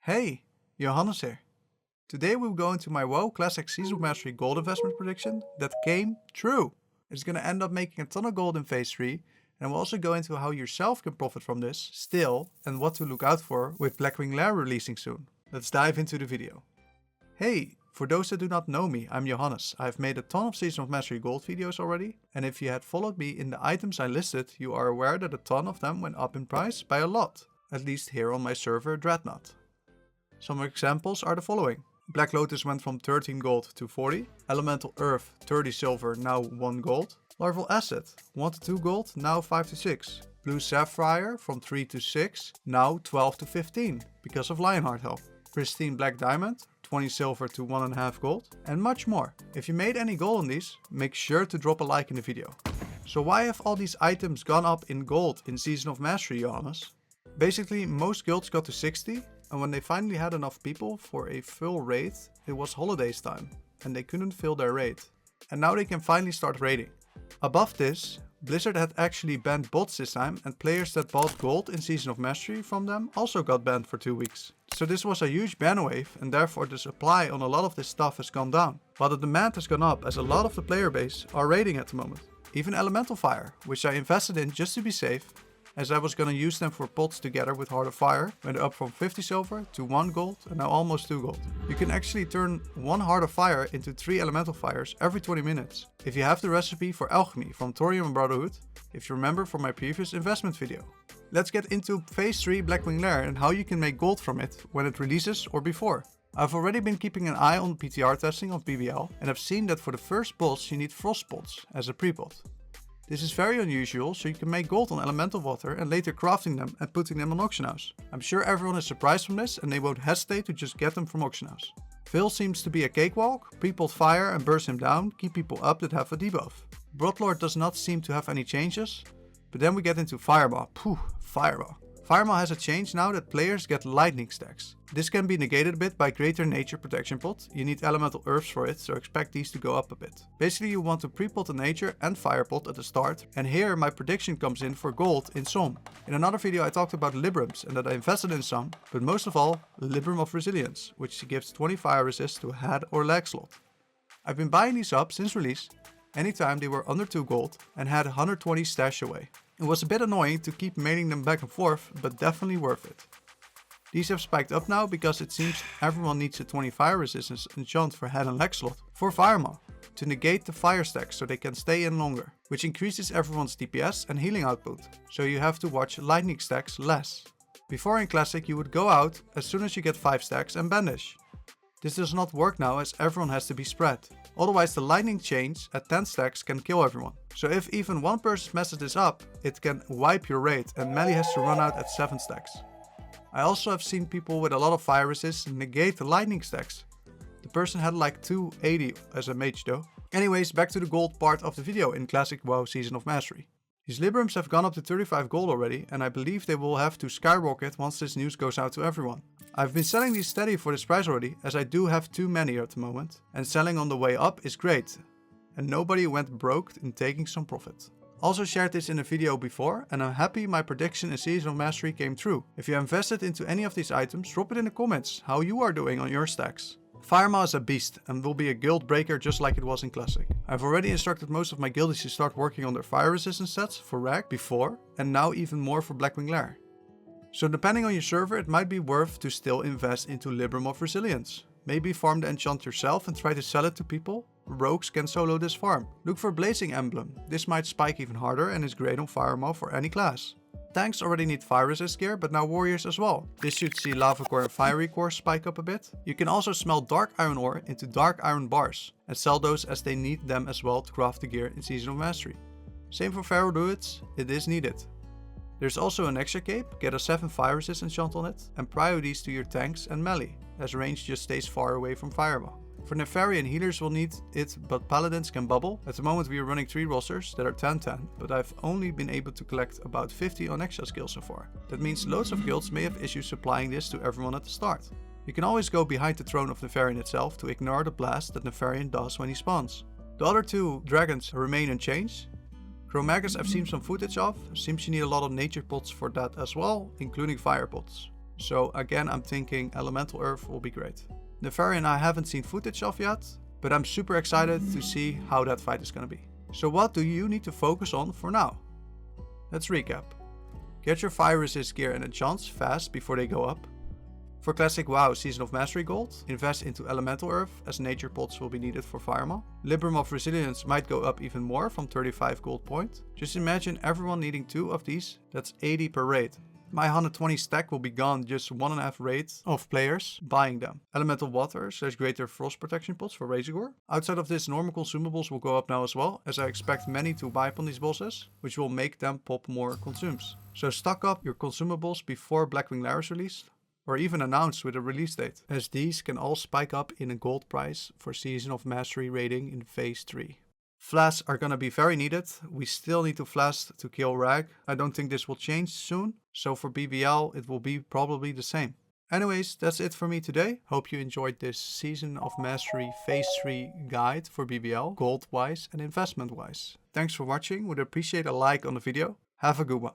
Hey, Johannes here. Today we'll go into my WoW Classic Season of Mastery gold investment prediction that came true. It's going to end up making a ton of gold in Phase 3, and we'll also go into how yourself can profit from this still and what to look out for with Blackwing Lair releasing soon. Let's dive into the video. Hey, for those that do not know me, I'm Johannes. I've made a ton of Season of Mastery gold videos already, and if you had followed me in the items I listed, you are aware that a ton of them went up in price by a lot, at least here on my server Dreadnought. Some examples are the following. Black Lotus went from 13 gold to 40. Elemental Earth 30 silver, now 1 gold. Larval Acid 1 to 2 gold, now 5 to 6. Blue Sapphire from 3 to 6, now 12 to 15 because of Lionheart help. Pristine Black Diamond 20 silver to 1.5 gold, and much more. If you made any gold on these, make sure to drop a like in the video. So why have all these items gone up in gold in Season of Mastery, Johannes? Basically, most guilds got to 60, and when they finally had enough people for a full raid, it was holidays time, and they couldn't fill their raid. And now they can finally start raiding. Above this, Blizzard had actually banned bots this time, and players that bought gold in Season of Mastery from them also got banned for 2 weeks. So this was a huge ban wave, and therefore the supply on a lot of this stuff has gone down, while the demand has gone up as a lot of the player base are raiding at the moment. Even Elemental Fire, which I invested in just to be safe, as I was gonna use them for pots together with Heart of Fire, went up from 50 silver to 1 gold and now almost 2 gold. You can actually turn 1 Heart of Fire into 3 Elemental Fires every 20 minutes, if you have the recipe for Alchemy from Thorium and Brotherhood, if you remember from my previous investment video. Let's get into Phase 3 Blackwing Lair and how you can make gold from it when it releases or before. I've already been keeping an eye on PTR testing of BBL and have seen that for the first boss you need frost pots as a pre-pot. This is very unusual, so you can make gold on elemental water and later crafting them and putting them on auction house. I'm sure everyone is surprised from this and they won't hesitate to just get them from auction house. Veil seems to be a cakewalk, pre-pot fire and burst him down, keep people up that have a debuff. Broodlord does not seem to have any changes, but then we get into FIREMAW. FIREMAW. FIREMAW has a change now that players get lightning stacks. This can be negated a bit by Greater Nature Protection Pot. You need elemental herbs for it, so expect these to go up a bit. Basically you want to pre-pot a nature and fire pot at the start, and here my prediction comes in for gold in some. In another video I talked about Librams and that I invested in some, but most of all Libram of Resilience, which gives 20 fire resist to a head or leg slot. I've been buying these up since release, anytime they were under 2 gold and had 120 stash away. It was a bit annoying to keep mailing them back and forth, but definitely worth it. These have spiked up now because it seems everyone needs a 20 fire resistance enchant for head and leg slot for FIREMAW to negate the fire stacks so they can stay in longer, which increases everyone's DPS and healing output, so you have to watch lightning stacks less. Before in Classic you would go out as soon as you get 5 stacks and banish. This does not work now as everyone has to be spread. Otherwise the lightning chains at 10 stacks can kill everyone. So if even one person messes this up, it can wipe your raid and melee has to run out at 7 stacks. I also have seen people with a lot of fire resist negate the lightning stacks. The person had like 280 as a mage though. Anyways, back to the gold part of the video in Classic WoW Season of Mastery. These Librams have gone up to 35 gold already, and I believe they will have to skyrocket once this news goes out to everyone. I've been selling these steady for this price already, as I do have too many at the moment, and selling on the way up is great, and nobody went broke in taking some profit. Also shared this in a video before, and I'm happy my prediction in Season of Mastery came true. If you invested into any of these items, drop it in the comments how you are doing on your stacks. FIREMAW is a beast and will be a guild breaker just like it was in Classic. I've already instructed most of my guildies to start working on their fire resistance sets for RAG before, and now even more for Blackwing Lair. So depending on your server, it might be worth to still invest into Libram of Resilience. Maybe farm the enchant yourself and try to sell it to people. Rogues can solo this farm. Look for Blazing Emblem. This might spike even harder and is great on FIREMAW for any class. Tanks already need fire resist gear, but now warriors as well. This should see lava core and fiery core spike up a bit. You can also smelt dark iron ore into dark iron bars and sell those as they need them as well to craft the gear in Season of Mastery. Same for Pharaoh Druids, it is needed. There's also an extra cape, get a 7 fire resist enchant on it, and PRIO these to your tanks and melee, as range just stays far away from FIREMAW. For Nefarian healers will need it, but Paladins can bubble. At the moment we are running 3 rosters that are 10-10, but I've only been able to collect about 50 ONYXIA skills so far. That means loads of guilds may have issues supplying this to everyone at the start. You can always go behind the throne of Nefarian itself to ignore the blast that Nefarian does when he spawns. The other 2 dragons remain unchanged. CHROMAGGUS I've seen some footage of, seems you need a lot of nature pots for that as well, including fire pots. So again, I'm thinking Elemental Earth will be great. Nefarian I haven't seen footage of yet, but I'm super excited to see how that fight is gonna be. So what do you need to focus on for now? Let's recap. Get your fire resist gear and enchants fast before they go up. For Classic WoW Season of Mastery Gold, invest into Elemental Earth as nature pots will be needed for FIREMAW. Libram of Resilience might go up even more from 35 gold point. Just imagine everyone needing 2 of these, that's 80 per raid. My 120 stack will be gone just 1.5 raids of players buying them. Elemental Water / greater frost protection pots for Razorgore. Outside of this, normal consumables will go up now as well, as I expect many to buy upon these bosses, which will make them pop more consumes. So stock up your consumables before Blackwing Lair is released, or even announced with a release date, as these can all spike up in a gold price for Season of Mastery raiding in Phase 3. Flasks are gonna be very needed. We still need to flask to kill Rag. I don't think this will change soon, so for BBL it will be probably the same. Anyways, that's it for me today. Hope you enjoyed this Season of Mastery Phase 3 guide for BBL, gold wise and investment wise. Thanks for watching, would appreciate a like on the video. Have a good one.